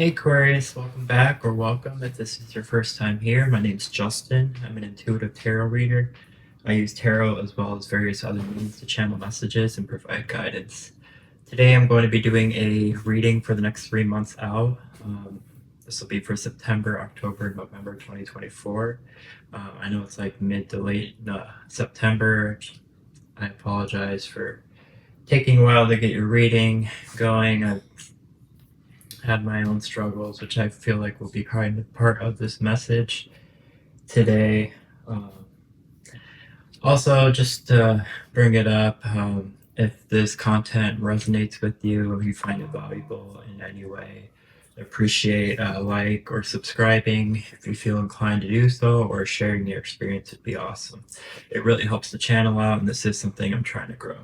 Hey Aquarius, welcome back or welcome if this is your first time here. My name's Justin. I'm an intuitive tarot reader. I use tarot as well as various other means to channel messages and provide guidance. Today I'm going to be doing a reading for the next 3 months out. This will be for September, October, November 2024. I know it's like mid to late September. I apologize for taking a while to get your reading going. I've had my own struggles, which I feel like will be kind of part of this message today. Also, just to bring it up, if this content resonates with you or you find it valuable in any way, I appreciate a like or subscribing if you feel inclined to do so, or sharing your experience would be awesome. It really helps the channel out, and this is something I'm trying to grow.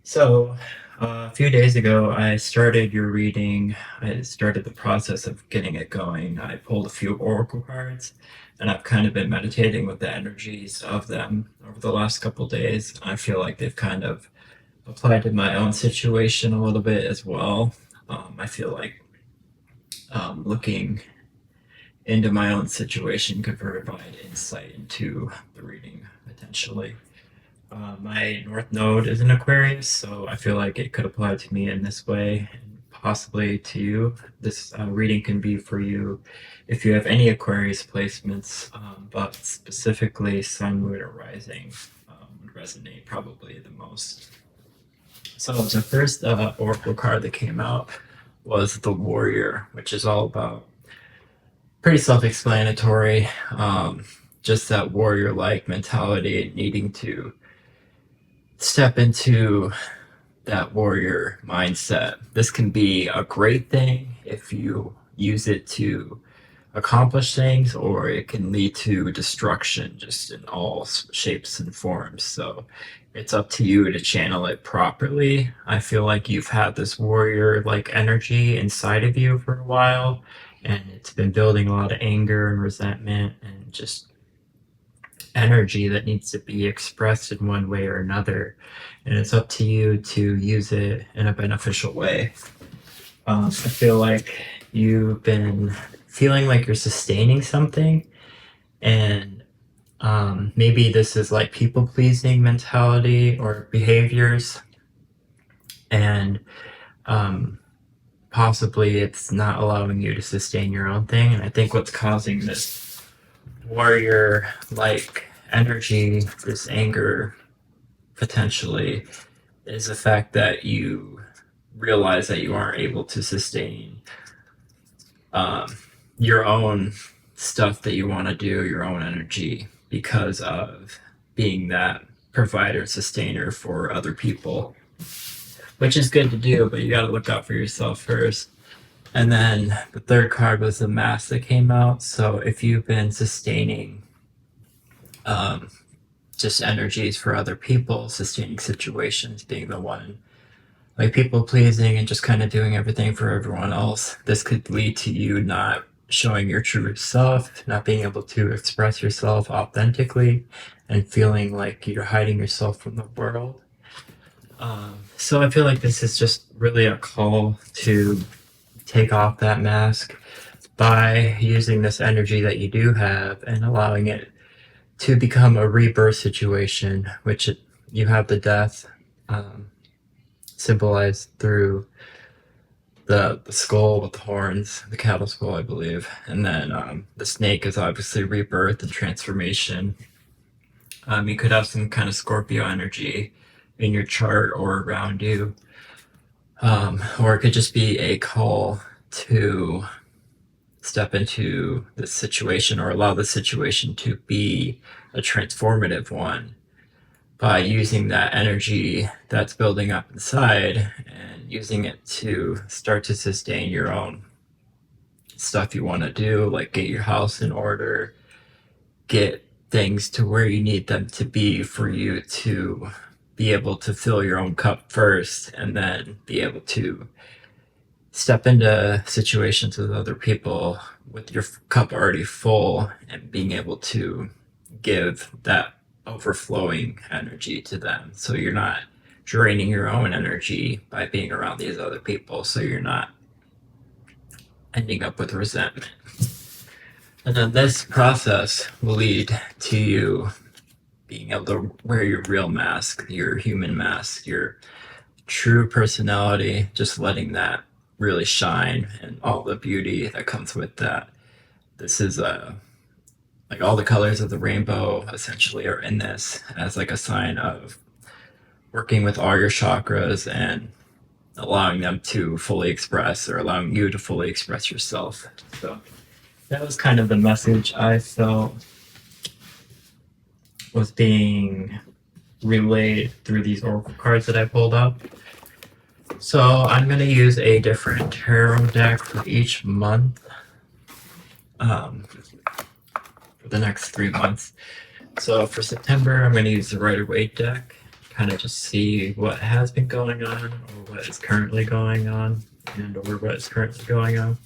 So, a few days ago, I started your reading. I started the process of getting it going. I pulled a few oracle cards, and I've kind of been meditating with the energies of them over the last couple days. I feel like they've kind of applied to my own situation a little bit as well. I feel like looking into my own situation could provide insight into the reading potentially. My North Node is an Aquarius, so I feel like it could apply to me in this way, and possibly to you. This reading can be for you if you have any Aquarius placements, but specifically Sun, Moon, or Rising would resonate probably the most. So the first Oracle card that came out was the Warrior, which is all about pretty self-explanatory. Just that warrior-like mentality, needing to step into that warrior mindset. This can be a great thing if you use it to accomplish things, or it can lead to destruction just in all shapes and forms. So it's up to you to channel it properly. I feel like you've had this warrior like energy inside of you for a while, and it's been building a lot of anger and resentment and just energy that needs to be expressed in one way or another, and it's up to you to use it in a beneficial way. I feel like you've been feeling like you're sustaining something, and maybe this is like people-pleasing mentality or behaviors, and possibly it's not allowing you to sustain your own thing. And I think what's causing this warrior like energy, this anger potentially, is the fact that you realize that you aren't able to sustain your own stuff that you want to do, your own energy, because of being that provider, sustainer for other people, which is good to do, but you got to look out for yourself first. And then the third card was the Mask that came out. So if you've been sustaining just energies for other people, sustaining situations, being the one like people pleasing and just kind of doing everything for everyone else, this could lead to you not showing your true self, not being able to express yourself authentically, and feeling like you're hiding yourself from the world. So I feel like this is just really a call to take off that mask by using this energy that you do have and allowing it to become a rebirth situation, which you have the death symbolized through the skull with the horns, the cattle skull, I believe. And then the snake is obviously rebirth and transformation. You could have some kind of Scorpio energy in your chart or around you. Or it could just be a call to step into the situation or allow the situation to be a transformative one by using that energy that's building up inside and using it to start to sustain your own stuff you want to do, like get your house in order, get things to where you need them to be for you to be able to fill your own cup first, and then be able to step into situations with other people with your cup already full and being able to give that overflowing energy to them. So you're not draining your own energy by being around these other people. So you're not ending up with resentment. And then this process will lead to you being able to wear your real mask, your human mask, your true personality, just letting that really shine and all the beauty that comes with that. This is like all the colors of the rainbow essentially are in this as like a sign of working with all your chakras and allowing them to fully express, or allowing you to fully express yourself. So that was kind of the message I felt was being relayed through these oracle cards that I pulled up. So I'm going to use a different tarot deck for each month for the next 3 months. So for September, I'm going to use the Waite deck, kind of just see what has been going on, or what is currently going on, and or what is currently going on.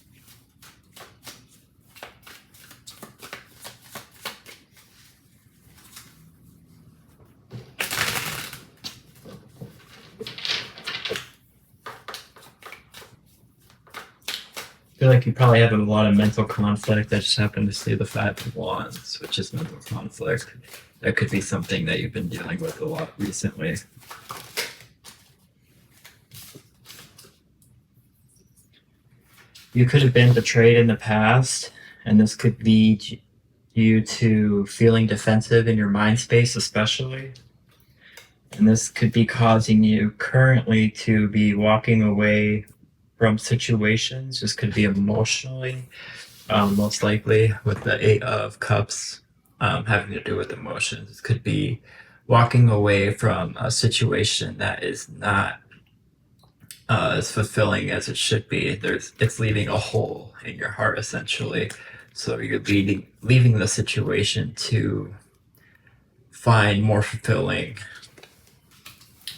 I feel like you probably have a lot of mental conflict. I just happen to see the Five of Wands, which is mental conflict. That could be something that you've been dealing with a lot recently. You could have been betrayed in the past, and this could lead you to feeling defensive in your mind space, especially. And this could be causing you currently to be walking away from situations. This could be emotionally, most likely with the Eight of Cups having to do with emotions. This could be walking away from a situation that is not as fulfilling as it should be. It's leaving a hole in your heart, essentially. So you're leaving the situation to find more fulfilling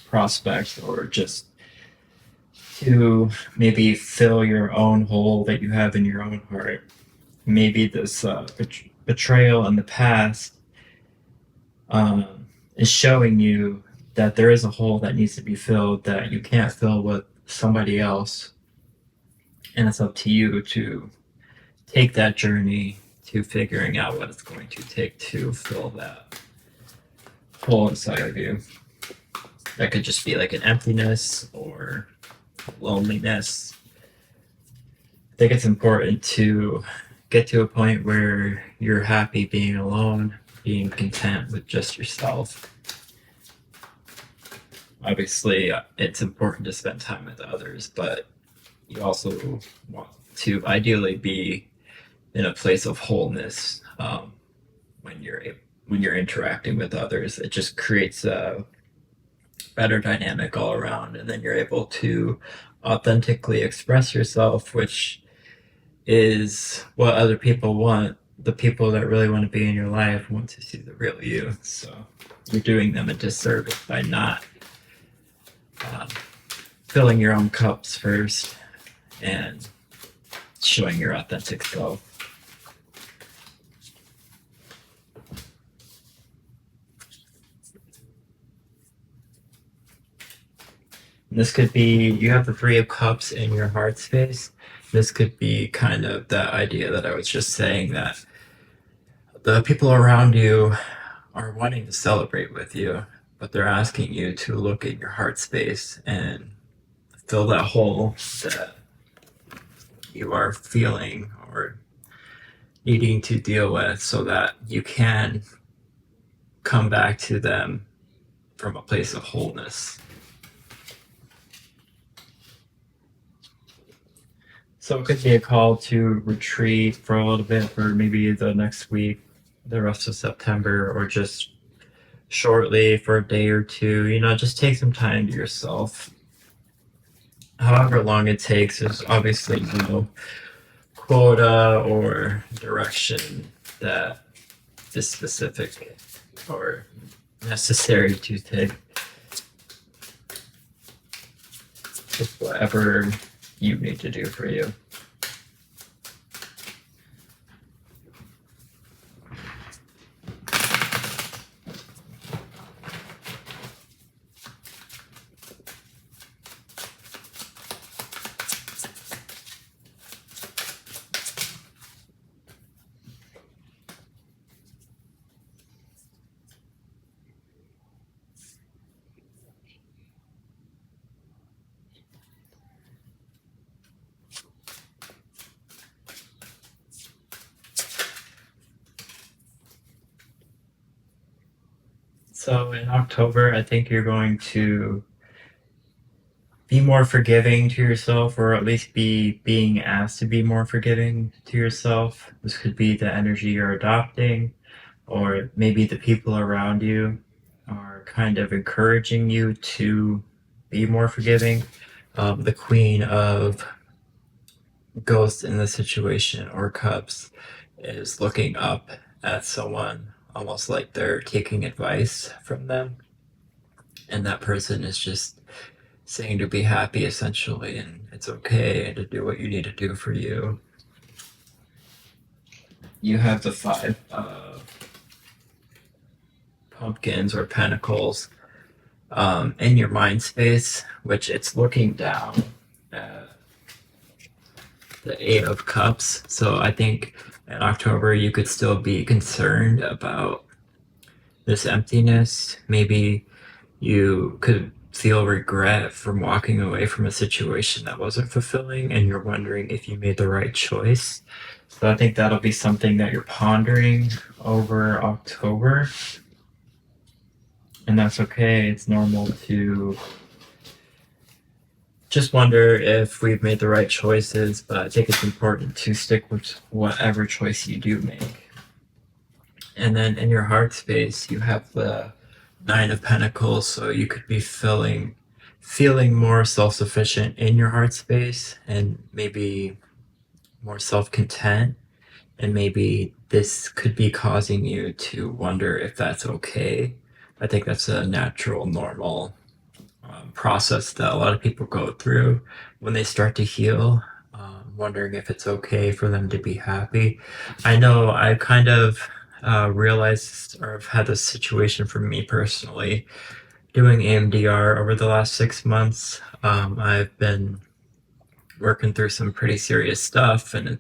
prospects, or just to maybe fill your own hole that you have in your own heart. Maybe this betrayal in the past is showing you that there is a hole that needs to be filled that you can't fill with somebody else. And it's up to you to take that journey to figuring out what it's going to take to fill that hole inside of you. That could just be like an emptiness or loneliness. I think it's important to get to a point where you're happy being alone, being content with just yourself. Obviously, it's important to spend time with others, but you also want to ideally be in a place of wholeness when you're interacting with others. It just creates a better dynamic all around, and then you're able to authentically express yourself, which is what other people want. The people that really want to be in your life want to see the real you. So you're doing them a disservice by not filling your own cups first and showing your authentic self. This could be, you have the Three of Cups in your heart space. This could be kind of that idea that I was just saying, that the people around you are wanting to celebrate with you, but they're asking you to look in your heart space and fill that hole that you are feeling or needing to deal with, so that you can come back to them from a place of wholeness. So it could be a call to retreat for a little bit, for maybe the next week, the rest of September, or just shortly for a day or two. Just take some time to yourself. However long it takes, there's obviously no quota or direction that is specific or necessary to take. Just whatever you need to do for you. So in October, I think you're going to be more forgiving to yourself, or at least be being asked to be more forgiving to yourself. This could be the energy you're adopting, or maybe the people around you are kind of encouraging you to be more forgiving. The Queen of Ghosts in the situation, or Cups, is looking up at someone almost like they're taking advice from them, and that person is just saying to be happy essentially, and it's okay to do what you need to do for you. You have the Five of Pumpkins or Pentacles in your mind space, which it's looking down at the Eight of Cups. So I think in October you could still be concerned about this emptiness. Maybe you could feel regret from walking away from a situation that wasn't fulfilling, and you're wondering if you made the right choice. So I think that'll be something that you're pondering over October. And that's okay. It's normal to just wonder if we've made the right choices, but I think it's important to stick with whatever choice you do make. And then in your heart space, you have the Nine of Pentacles, so you could be feeling more self-sufficient in your heart space, and maybe more self-content, and maybe this could be causing you to wonder if that's okay. I think that's a natural, normal process that a lot of people go through when they start to heal, wondering if it's okay for them to be happy. I know I kind of realized, or I've had this situation for me personally, doing EMDR over the last 6 months. I've been working through some pretty serious stuff, and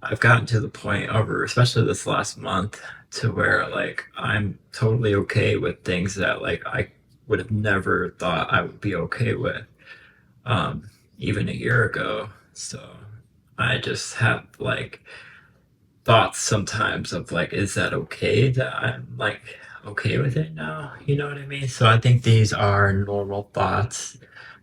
I've gotten to the point over, especially this last month, to where like I'm totally okay with things that like I would have never thought I would be okay with, even a year ago. So I just have like thoughts sometimes of like, is that okay that I'm like okay with it now? You know what I mean? So I think these are normal thoughts.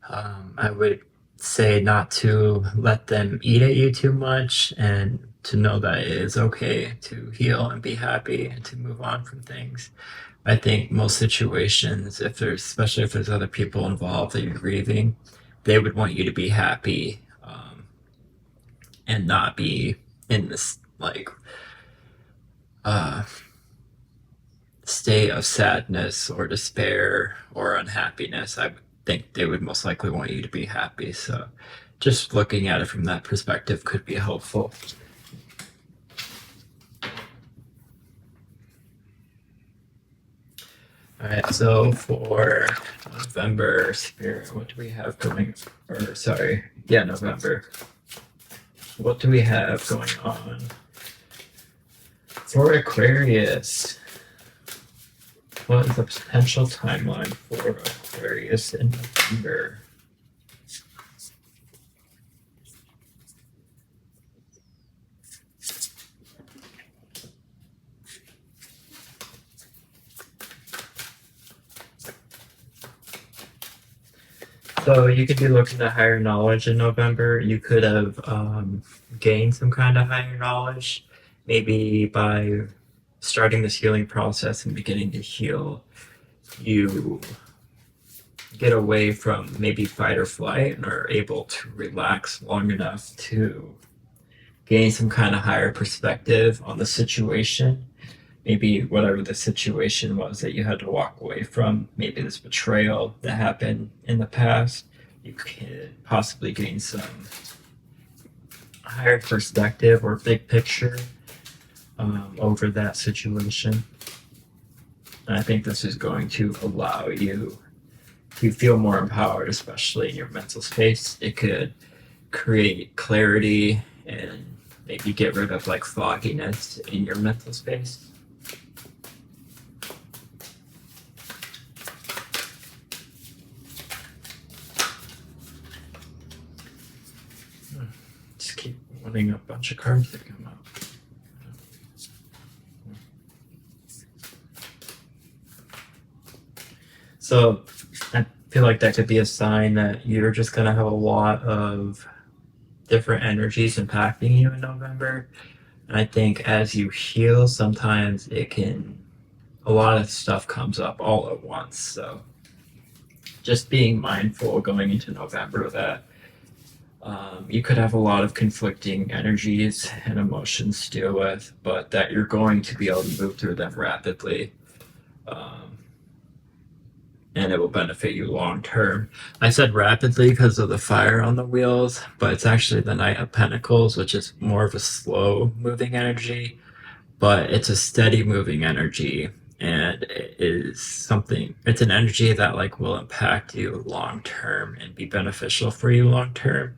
I would say not to let them eat at you too much, and to know that it is okay to heal and be happy and to move on from things. I think most situations, if there's, especially if there's other people involved that you're grieving, they would want you to be happy, and not be in this like uh, state of sadness or despair or unhappiness. I think they would most likely want you to be happy. So just looking at it from that perspective could be helpful. All right, so for November, Spirit, what do we have going? Or sorry, yeah, November. What do we have going on for Aquarius? What is the potential timeline for Aquarius in November? So you could be looking at higher knowledge in November. You could have gained some kind of higher knowledge, maybe by starting this healing process and beginning to heal. You get away from maybe fight or flight and are able to relax long enough to gain some kind of higher perspective on the situation. Maybe whatever the situation was that you had to walk away from, maybe this betrayal that happened in the past, you could possibly gain some higher perspective or big picture over that situation. And I think this is going to allow you to feel more empowered, especially in your mental space. It could create clarity and maybe get rid of like fogginess in your mental space. Just keep wanting a bunch of cards to come up. So I feel like that could be a sign that you're just going to have a lot of different energies impacting you in November. And I think as you heal, sometimes a lot of stuff comes up all at once. So just being mindful going into November that you could have a lot of conflicting energies and emotions to deal with, but that you're going to be able to move through them rapidly. And it will benefit you long term. I said rapidly because of the fire on the wheels, but it's actually the Knight of Pentacles, which is more of a slow moving energy, but it's a steady moving energy. And it's an energy that like will impact you long term and be beneficial for you long term.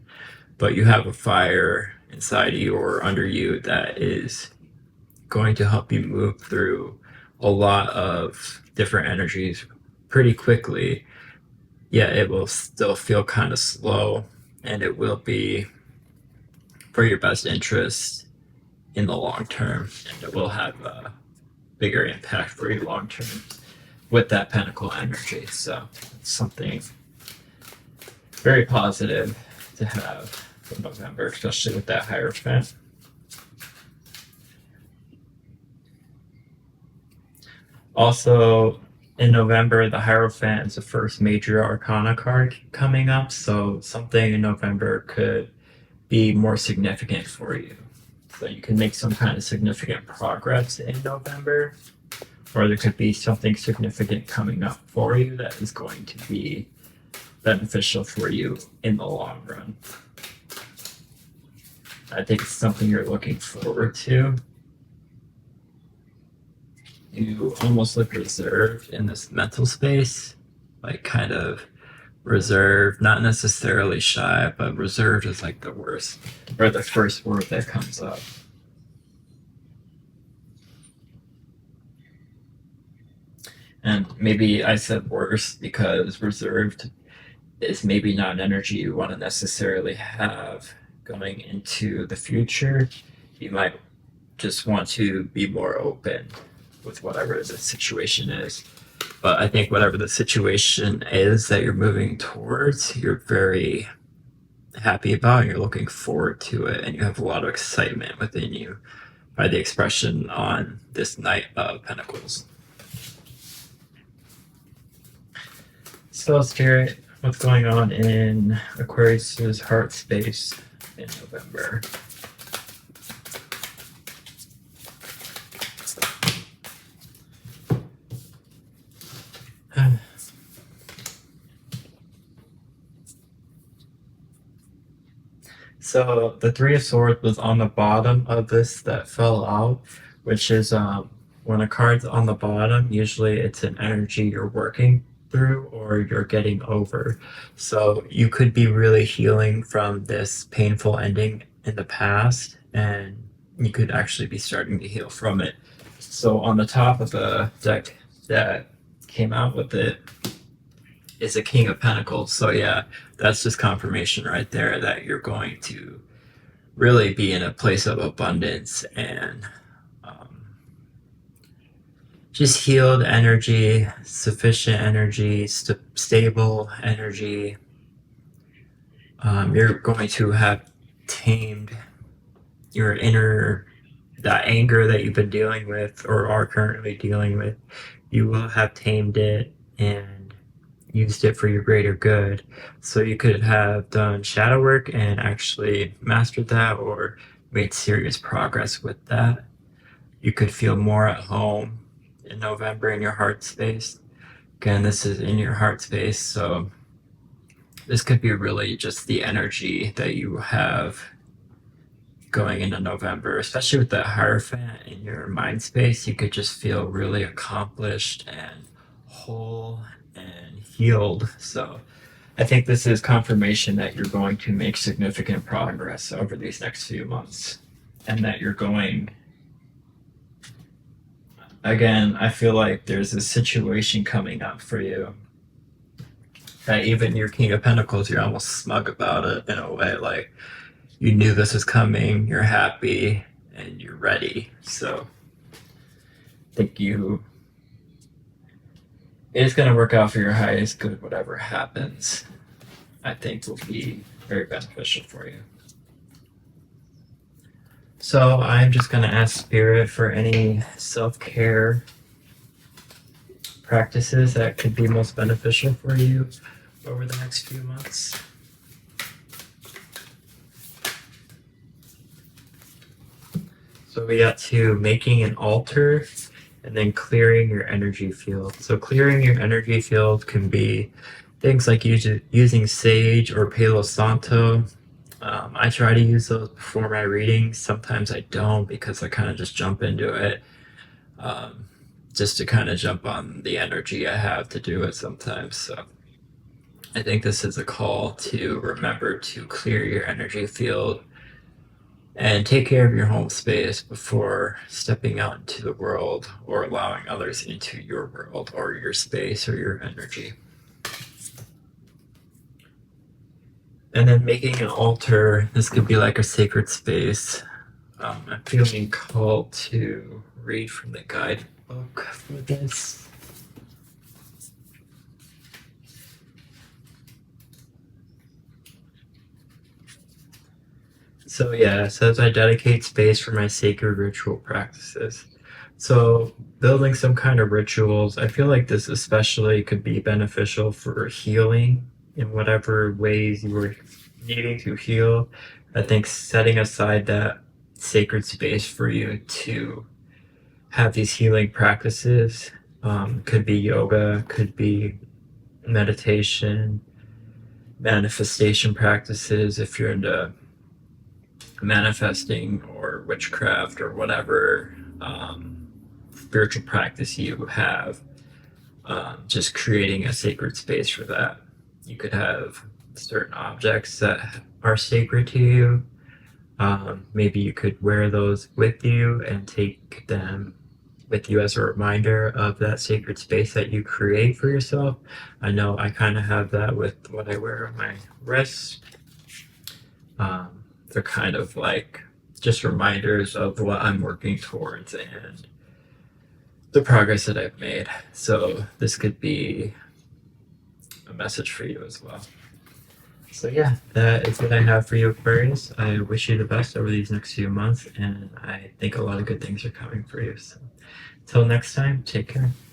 But you have a fire inside you or under you that is going to help you move through a lot of different energies pretty quickly. Yeah, it will still feel kind of slow, and it will be for your best interest in the long term, and it will have a bigger impact for you long term with that pentacle energy. So it's something very positive to have for November, especially with that Hierophant. Also, in November, the Hierophant is the first major arcana card coming up, so something in November could be more significant for you. So you can make some kind of significant progress in November, or there could be something significant coming up for you that is going to be beneficial for you in the long run. I think it's something you're looking forward to. You almost look reserved in this mental space, like kind of reserved, not necessarily shy, but reserved is like the worst or the first word that comes up. And maybe I said worse because reserved is maybe not an energy you want to necessarily have going into the future. You might just want to be more open with whatever the situation is. But I think whatever the situation is that you're moving towards, you're very happy about, and you're looking forward to it, and you have a lot of excitement within you by the expression on this Knight of Pentacles. So, Spirit, what's going on in Aquarius's heart space in November? So the Three of Swords was on the bottom of this that fell out, which is when a card's on the bottom, usually it's an energy you're working through or you're getting over. So you could be really healing from this painful ending in the past, and you could actually be starting to heal from it. So on the top of the deck that came out with it is a King of Pentacles. So yeah, that's just confirmation right there that you're going to really be in a place of abundance and just healed energy, sufficient energy, stable energy. You're going to have tamed your that anger that you've been dealing with or are currently dealing with. You will have tamed it and used it for your greater good. So you could have done shadow work and actually mastered that or made serious progress with that. You could feel more at home in November in your heart space. Again, this is in your heart space, so this could be really just the energy that you have going into November, especially with that Hierophant in your mind space. You could just feel really accomplished and whole and healed. So I think this is confirmation that you're going to make significant progress over these next few months, and that you're going, again, I feel like there's a situation coming up for you that even your King of Pentacles, you're almost smug about it in a way, like you knew this was coming, you're happy, and you're ready. So I think it's going to work out for your highest good. Whatever happens, I think will be very beneficial for you. So I'm just going to ask Spirit for any self-care practices that could be most beneficial for you over the next few months. So we got to making an altar and then clearing your energy field. So clearing your energy field can be things like using sage or Palo Santo. I try to use those before my readings. Sometimes I don't because I kind of just jump into it, just to kind of jump on the energy I have to do it sometimes. So I think this is a call to remember to clear your energy field and take care of your home space before stepping out into the world or allowing others into your world or your space or your energy. And then making an altar, this could be like a sacred space. I'm feeling called to read from the guidebook for this. So yeah, it says I dedicate space for my sacred ritual practices. So building some kind of rituals, I feel like this especially could be beneficial for healing in whatever ways you were needing to heal. I think setting aside that sacred space for you to have these healing practices, could be yoga, could be meditation, manifestation practices if you're into manifesting or witchcraft or whatever spiritual practice you have, just creating a sacred space for that. You could have certain objects that are sacred to you. Maybe you could wear those with you and take them with you as a reminder of that sacred space that you create for yourself. I know I kind of have that with what I wear on my wrists. They're kind of like just reminders of what I'm working towards and the progress that I've made. So this could be a message for you as well. So yeah, that is what I have for you, Aquarius. I wish you the best over these next few months, and I think a lot of good things are coming for you. So until next time, take care.